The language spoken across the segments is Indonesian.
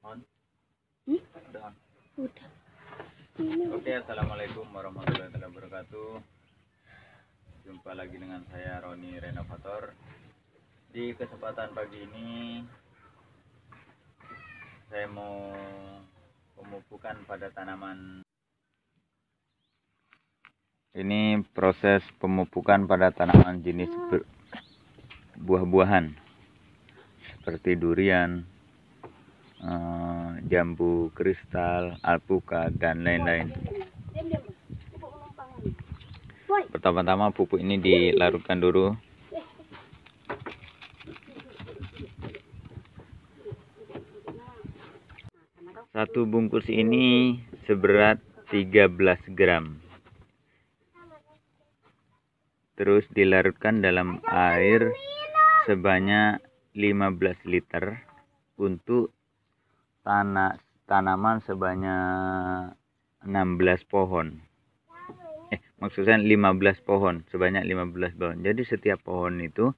On? Hmm? Udah on. Udah. Oke, assalamualaikum warahmatullahi wabarakatuh. Jumpa lagi dengan saya Roni Renovator. Di kesempatan pagi ini saya mau pemupukan pada tanaman. Ini proses pemupukan pada tanaman jenis buah-buahan seperti durian, jambu kristal, alpukat, dan lain-lain. Pertama-tama pupuk ini dilarutkan dulu. Satu bungkus ini seberat 13 gram. Terus dilarutkan dalam air sebanyak 15 liter untuk tanaman sebanyak 16 pohon. Maksudnya 15 pohon, sebanyak 15 pohon. Jadi setiap pohon itu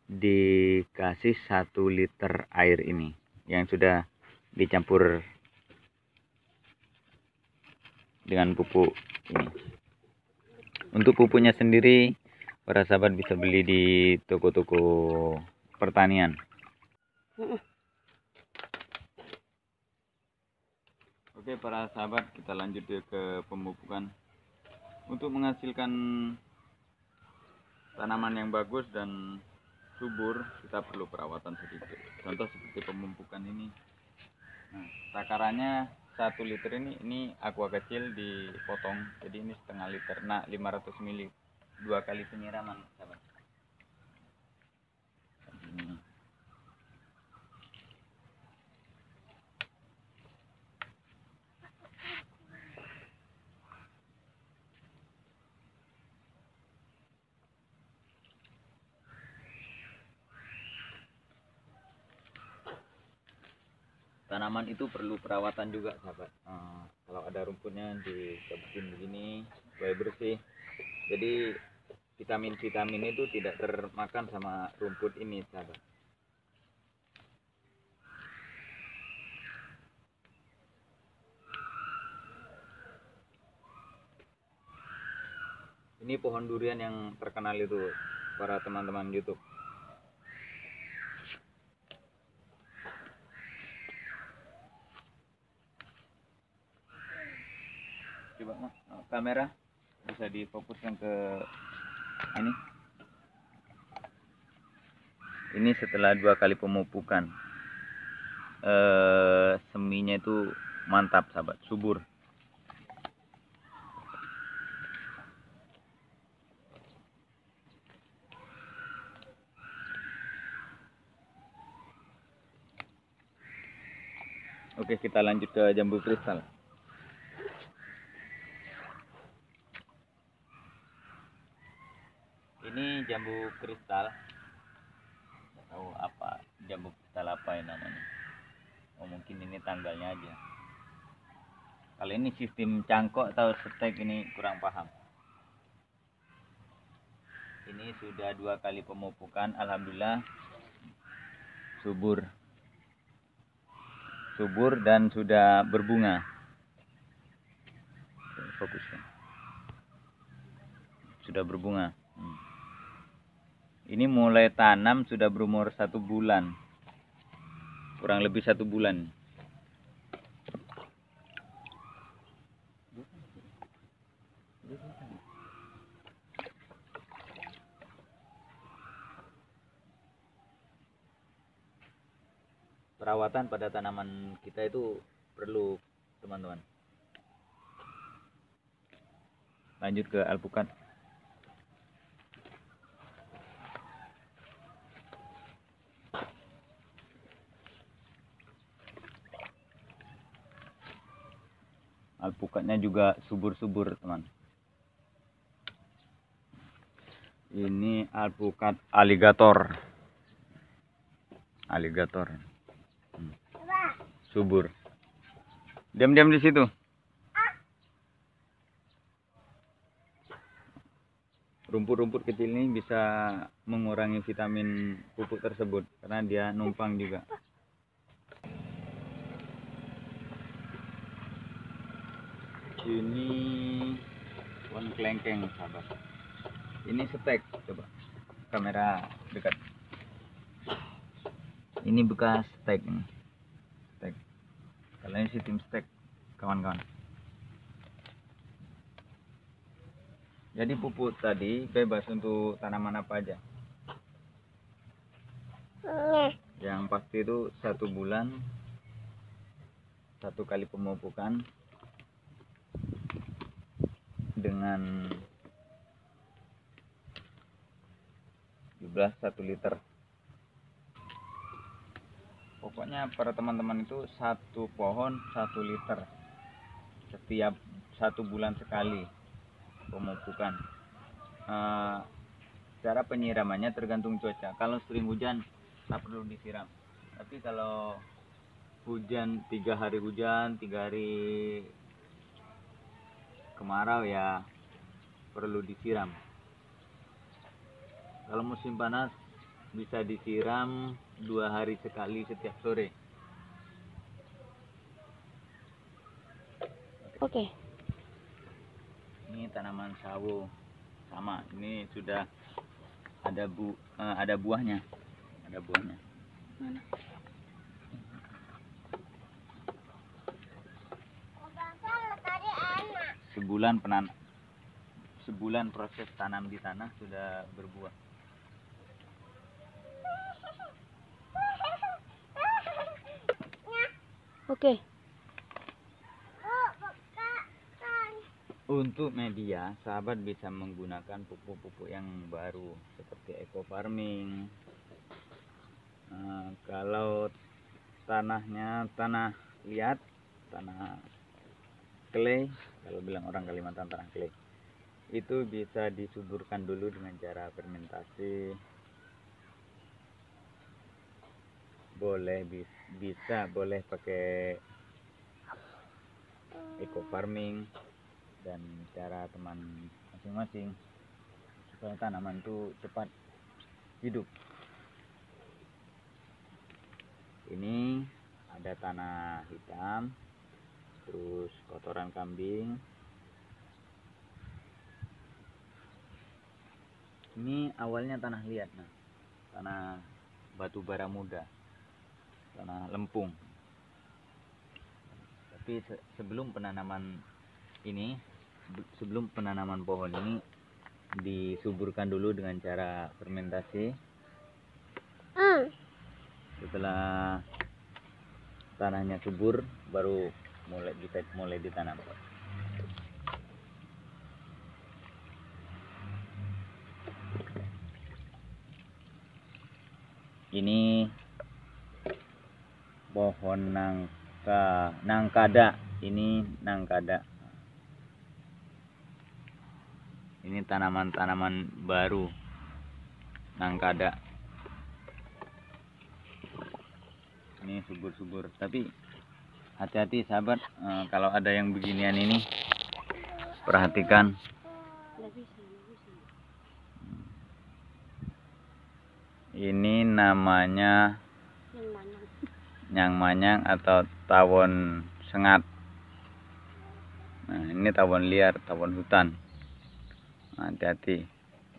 dikasih 1 liter air ini yang sudah dicampur dengan pupuk ini. Untuk pupuknya sendiri para sahabat bisa beli di toko-toko pertanian. Oke para sahabat, kita lanjut ke pemupukan. Untuk menghasilkan tanaman yang bagus dan subur, kita perlu perawatan sedikit. Contoh seperti pemupukan ini. Nah, takarannya 1 liter ini aqua kecil dipotong, jadi ini setengah liter. Nah, 500 ml 2 kali penyiraman, sahabat. Tanaman itu perlu perawatan juga, sahabat. Kalau ada rumputnya dicabutin begini supaya bersih. Jadi vitamin-vitamin itu tidak termakan sama rumput ini, sahabat. Ini pohon durian yang terkenal itu para teman-teman YouTube. Coba mas, kamera bisa difokuskan ke ini. Ini setelah 2 kali pemupukan, seminya itu mantap, sahabat, subur. Oke, kita lanjut ke jambu kristal. Ini jambu kristal. Nggak tahu apa jambu kristal apa yang namanya. Oh, mungkin ini tanggalnya aja. Kalau ini sistem cangkok atau setek ini kurang paham. Ini sudah 2 kali pemupukan, alhamdulillah subur dan sudah berbunga. Fokuskan. Sudah berbunga. Ini mulai tanam sudah berumur 1 bulan, kurang lebih 1 bulan. Perawatan pada tanaman kita itu perlu, teman-teman. Lanjut ke alpukat. Alpukatnya juga subur-subur, teman. Ini alpukat aligator. Subur. Diam-diam di situ. Rumput-rumput kecil ini bisa mengurangi vitamin pupuk tersebut karena dia numpang juga. Ini pohon kelengkeng sahabat. Ini stek, coba kamera dekat. Ini bekas stek ini. Stek. Kalau ini sistem stek, kawan-kawan. Jadi pupuk tadi bebas untuk tanaman apa aja. Yang pasti itu 1 bulan 1 kali pemupukan dengan jumlah 1 liter. Pokoknya para teman-teman itu 1 pohon 1 liter setiap 1 bulan sekali pemupukan. Cara penyiramannya tergantung cuaca. Kalau sering hujan tak perlu disiram, tapi kalau hujan 3 hari hujan 3 hari kemarau ya perlu disiram. Kalau musim panas bisa disiram 2 hari sekali setiap sore. Oke. Ini tanaman sawo sama, ini sudah ada buahnya. Ada buahnya. Mana? Sebulan proses tanam di tanah sudah berbuah. Oke. Untuk media, sahabat bisa menggunakan pupuk-pupuk yang baru seperti eco farming. Kalau tanahnya tanah liat, tanah clay, kalau bilang orang Kalimantan tanah clay, itu bisa disuburkan dulu dengan cara fermentasi. Boleh pakai eco farming dan cara teman masing-masing supaya tanaman itu cepat hidup. Ini ada tanah hitam, terus kotoran kambing. Ini awalnya tanah liat, nah, tanah batu bara muda, tanah lempung. Tapi sebelum penanaman pohon ini disuburkan dulu dengan cara fermentasi. Setelah tanahnya subur baru mulai ditanam. Ini pohon nangkada. Ini nangkada. Ini tanaman-tanaman baru nangkada. Ini subur-subur, tapi hati-hati sahabat, kalau ada yang beginian ini perhatikan. Ini namanya nyang manyang atau tawon sengat. Nah, ini tawon liar, tawon hutan. Hati-hati,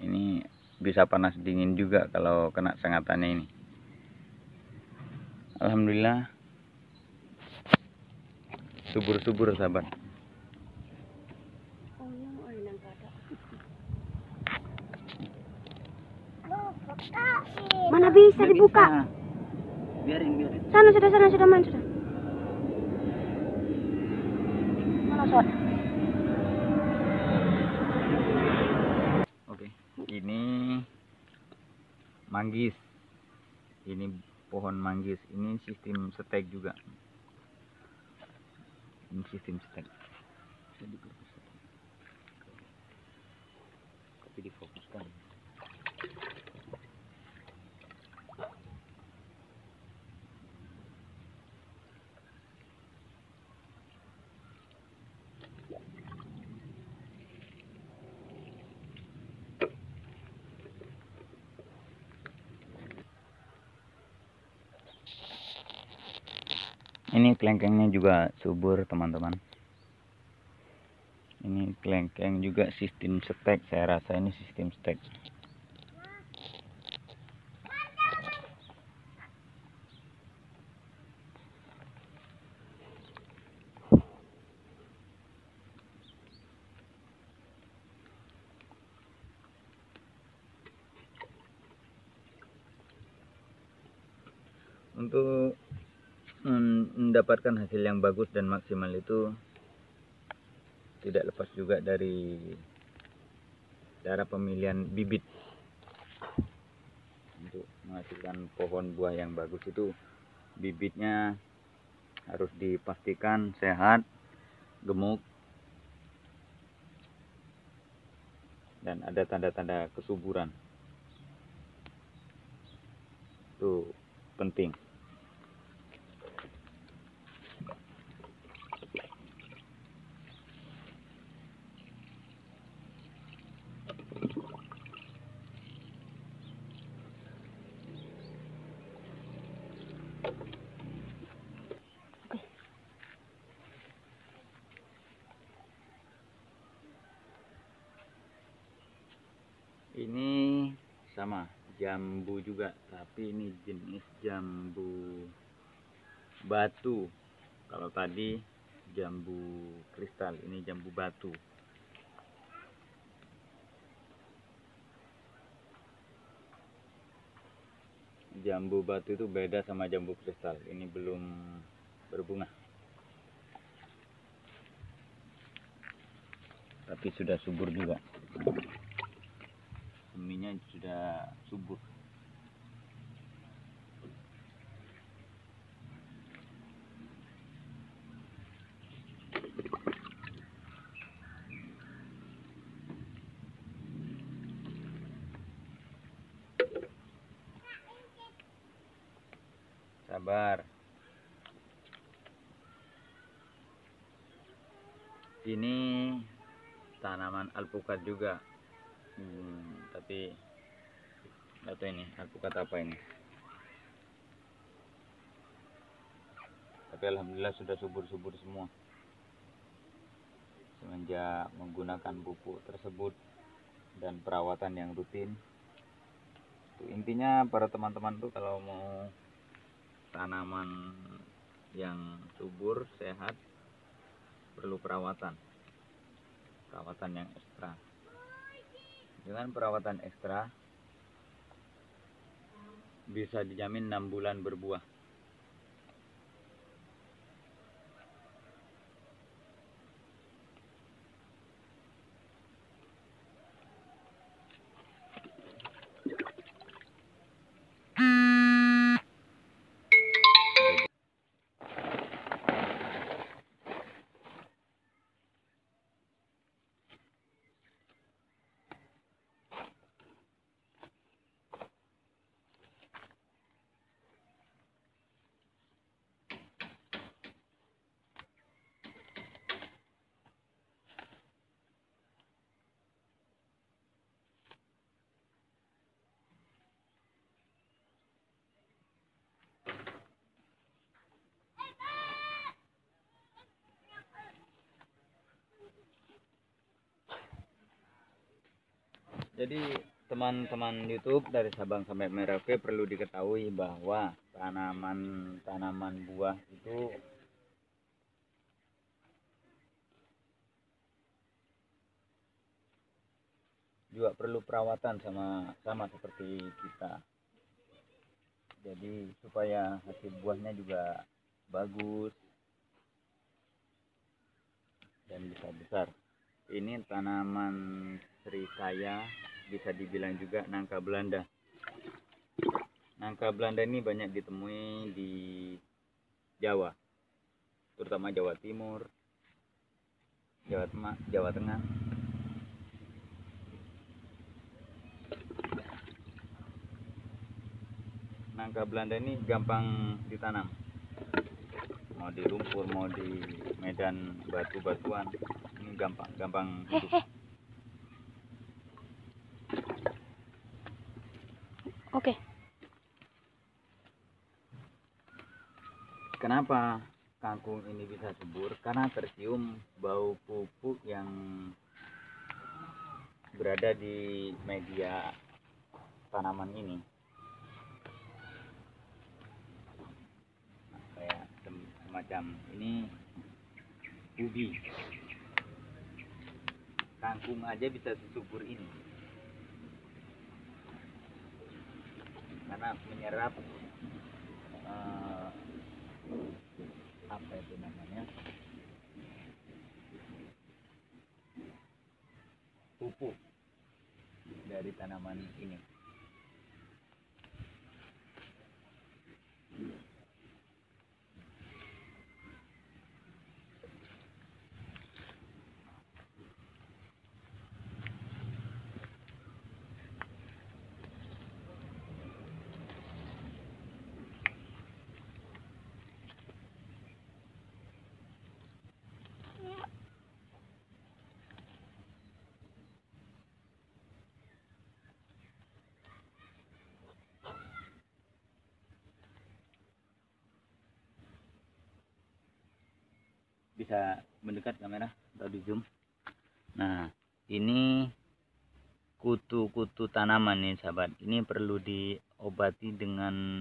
ini bisa panas dingin juga kalau kena sengatannya ini. Alhamdulillah subur-subur sahabat. Mana bisa dibuka? Biarin. Sana sudah main sudah. Mana Sot? Oke, ini manggis. Ini pohon manggis. Ini sistem stek juga. Ini sistem stek. Tapi difokuskan. Ini kelengkengnya juga subur teman-teman. Ini kelengkeng juga sistem stek, saya rasa ini sistem stek. Untuk mendapatkan hasil yang bagus dan maksimal itu tidak lepas juga dari cara pemilihan bibit. Untuk menghasilkan pohon buah yang bagus itu bibitnya harus dipastikan sehat, gemuk, dan ada tanda-tanda kesuburan. Itu penting. Ini sama jambu juga, tapi ini jenis jambu batu. Kalau tadi jambu kristal, ini jambu batu. Jambu batu itu beda sama jambu kristal. Ini belum berbunga, tapi sudah subur juga. Seminya sudah subur. Sabar. Ini tanaman alpukat juga. Tapi nggak tahu ini alpukat apa ini. Tapi alhamdulillah sudah subur-subur semua semenjak menggunakan pupuk tersebut dan perawatan yang rutin. Intinya para teman-teman tuh kalau mau tanaman yang subur, sehat, perlu perawatan yang ekstra. Dengan perawatan ekstra bisa dijamin 6 bulan berbuah. Jadi teman-teman YouTube dari Sabang sampai Merauke perlu diketahui bahwa tanaman buah itu juga perlu perawatan sama seperti kita. Jadi supaya hasil buahnya juga bagus dan besar-besar. Ini tanaman srikaya, bisa dibilang juga nangka Belanda. Nangka Belanda ini banyak ditemui di Jawa, terutama Jawa Timur, Jawa Tengah. Nangka Belanda ini gampang ditanam, mau di lumpur, mau di medan batu-batuan, ini gampang hidup. Oke. Kenapa kangkung ini bisa subur karena tercium bau pupuk yang berada di media tanaman ini. Kayak semacam ini ubi. Kangkung aja bisa sesubur ini. Karena menyerap apa itu namanya, pupuk dari tanaman ini. Bisa mendekat kamera atau di zoom. Nah, ini kutu-kutu tanaman nih sahabat. Ini perlu diobati dengan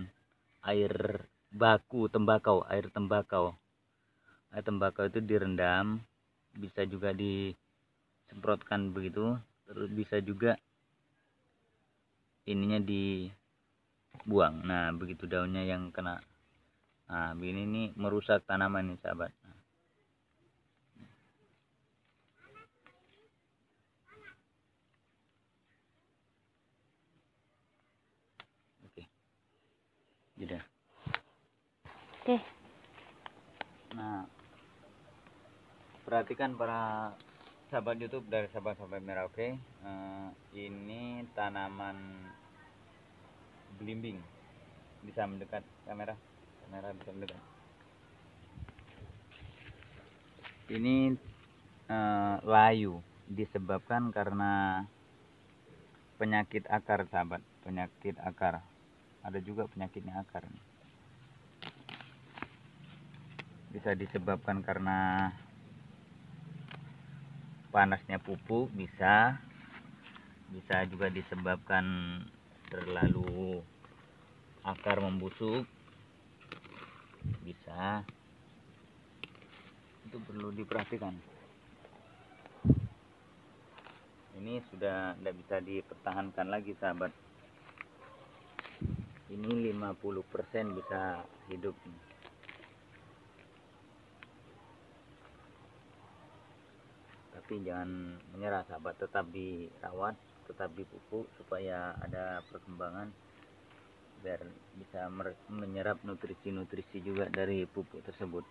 air baku tembakau, air tembakau. Air tembakau itu direndam, bisa juga disemprotkan begitu, terus bisa juga ininya dibuang. Nah, begitu daunnya yang kena. Nah, begini nih merusak tanaman nih sahabat. Oke. Sudah. Oke. Nah, perhatikan para sahabat YouTube dari sahabat-sahabat Merauke, ini tanaman belimbing. Bisa mendekat kamera bisa mendekat. Ini layu disebabkan karena penyakit akar sahabat, penyakit akar. Ada juga penyakitnya akar. Bisa disebabkan karena panasnya pupuk, bisa juga disebabkan terlalu akar membusuk, bisa. Itu perlu diperhatikan. Ini sudah tidak bisa dipertahankan lagi sahabat. Ini 50% bisa hidup. Tapi jangan menyerah sahabat, tetap dirawat, tetap dipupuk supaya ada perkembangan biar bisa menyerap nutrisi-nutrisi juga dari pupuk tersebut.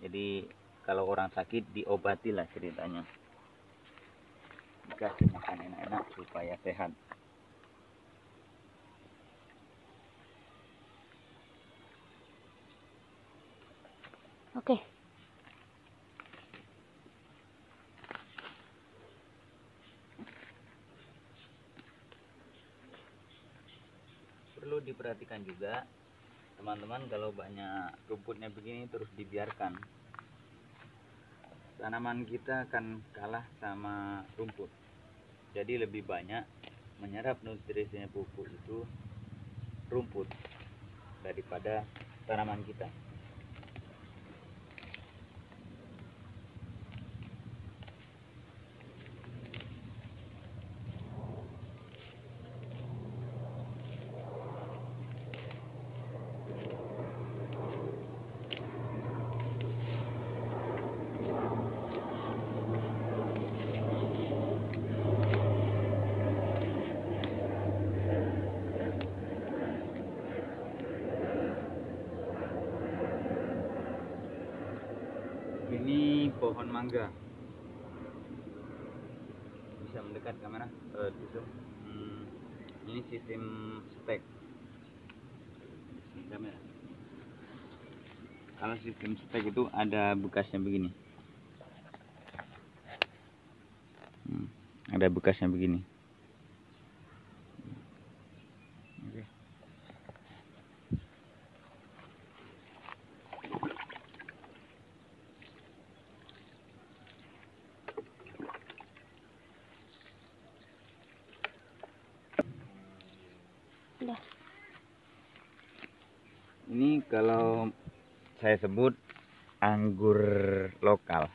Jadi kalau orang sakit diobatilah ceritanya, dikasih makan enak-enak supaya sehat. Oke. Perlu diperhatikan juga teman-teman, kalau banyak rumputnya begini terus dibiarkan, tanaman kita akan kalah sama rumput. Jadi lebih banyak menyerap nutrisinya pupuk itu rumput daripada tanaman kita. Ini pohon mangga. Bisa mendekat kamera di zoom. Ini sistem stek kamera. Kalau sistem stek itu ada bekasnya begini. Ada bekasnya begini. Oke. Ini kalau saya sebut anggur lokal.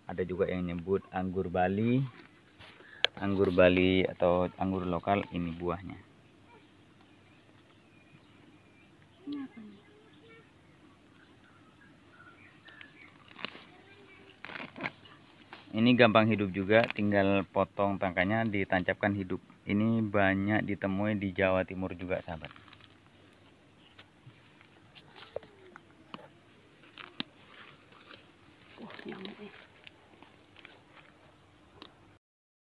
Ada juga yang nyebut anggur Bali. Anggur Bali atau anggur lokal, ini buahnya. Ini gampang hidup juga, tinggal potong tangkanya ditancapkan hidup. Ini banyak ditemui di Jawa Timur juga, sahabat.